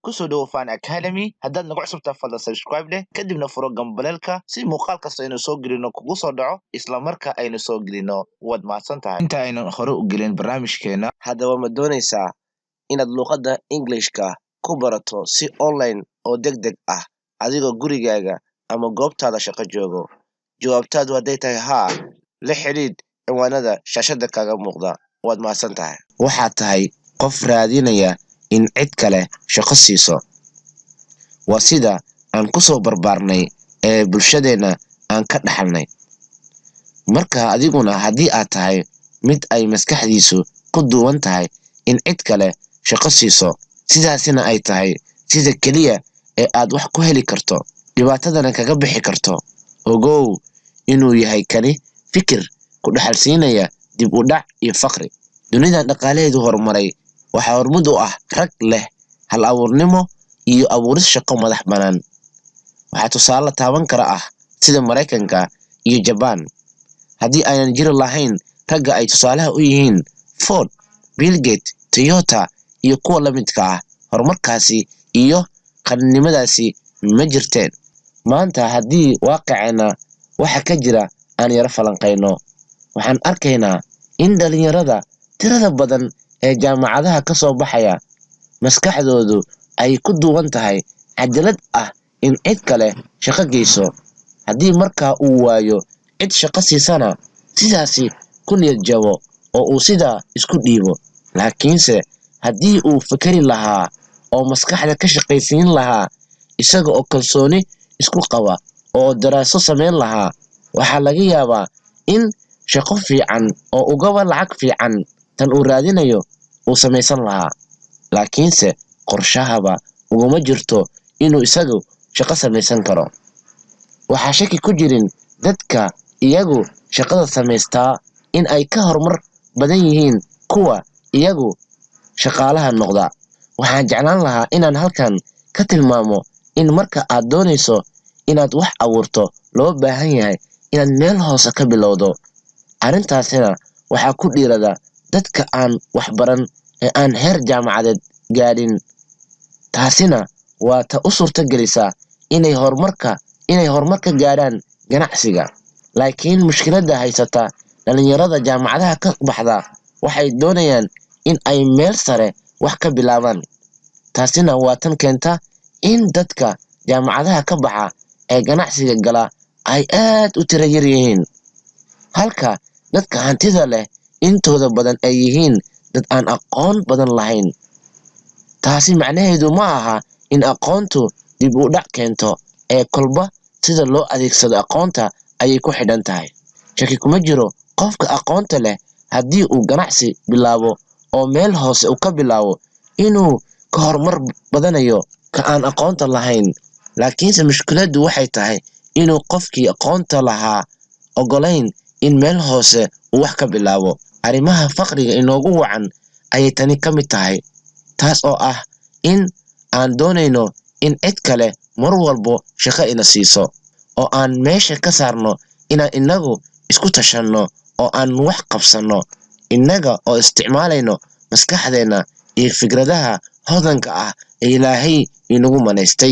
kusoo dhawo Fahan Academy haddaad nagu cusubtaa fadlan subscribe leh kadibna furo gambaleelka si muuqaal kasta aynu soo gelino kugu soo dhaco isla marka aynu soo gelino waad mahadsan tahay inta aynu hore u gelin barnaamijkeena haddaba ma doonaysaa inaad luqadda Englishka ku barato si online oo degdeg ah adigoo gurigaaga ama goobtaada shaqo joogo? Jawaabtaadu hadday tahay haa, la xidhiidh cinwaanada shaashada kaaga muuqda. Waad mahadsan tahay. Waxaad tahay qof raadinaya in cid kale shaqo siiso. Waa sida aan ku soo barbaarnay ee bulshadeena aan ka dhaxalnay. Marka adiguna haddii aad tahay mid ay maskaxdiisu ku duwan tahay in cid kale shaqo siiso, sidaasina ay tahay sida keliya ee aad wax ku heli karto, dhibaatadana kaga bixi karto, ogow inuu yahay kani fikir ku dhaxalsiinaya dib u dhac iyo faqri. Dunidan dhaqaalaheedu horumaray waxaa hormud u ah rag leh hal abuurnimo iyo abuuris shaqo madax bannaan. Waxaa tusaale taaban kara ah sida Maraykanka iyo Japan. Haddii aynan jiri lahayn ragga ay tusaalaha u yihiin Ford, Bill Gates, Toyota iyo kuwa la midka ah, horumarkaasi iyo qaninimadaasi ma jirteen. Maanta haddii waaqicena waxa ka jira aan yara falanqayno, waxaan arkaynaa in dhalinyarada tirada badan ee jaamacadaha ka soo baxaya maskaxdoodu ay ku duwan tahay cajalad ah in cid kale shaqo geyso. Haddii markaa uu waayo cid shaqo siisana, sidaasi ku niyad jabo oo uu sidaa isku dhiibo. Laakiinse haddii uu fikri lahaa oo maskaxda ka shaqaysiin lahaa isaga oo kalsooni isku qaba oo daraaso samayn lahaa, waxaa laga yaabaa in shaqo fiican oo ugaba lacag fiican tan uu raadinayo uu samaysan lahaa. Laakiinse qorshahaba uguma jirto inuu isagu shaqo samaysan karo. Waxaa shaki ku jirin dadka iyagu shaqada samaystaa in ay ka horumar badan yihiin kuwa iyagu shaqaalaha noqda. Waxaan jeclaan lahaa inaan halkan ka tilmaamo in marka aad doonayso inaad wax abuurto loo baahan yahay inaad meel hoose ka bilowdo. Arrintaasina waxaa ku dhiirada dadka aan wax baran ee aan heer jaamacadeed gaadhin. Taasina waa ta u suurtagelisa inay horumar ka gaadhaan ganacsiga. Laakiin mushkiladda haysata dhalinyarada jaamacadaha ka baxda waxay doonayaan in ay meel sare wax ka bilaabaan. Taasina waa tan keenta in dadka jaamacadaha ka baxa ee ganacsiga gala ay aad u tiro yar yihiin, halka dadka hantida leh intooda badan ay yihiin dad aan aqoon badan lahayn. Taasi macnaheedu ma aha in aqoontu dib u dhac keento, ee kolba sida loo adeegsado aqoonta ayay ku xidhan tahay. Shaki kuma jiro qofka aqoonta leh haddii uu ganacsi bilaabo oo meel hoose uu ka bilaabo inuu ka horumar badanayo ka aan aqoonta lahayn. Laakiinse mushkiladdu waxay tahay inuu qofkii aqoonta lahaa ogolayn in meel hoose uu wax ka bilaabo. Arrimaha faqriga inoogu wacan ayay tani ka mid tahay, taas oo ah in aan doonayno in cid kale mar walbo shaqo ina siiso, oo aan meesha ka saarno inaan inagu isku tashanno oo aan wax qabsanno innaga oo isticmaalayno maskaxdeena iyo fikradaha hodanka ah ee Ilaahay inagu manaystay.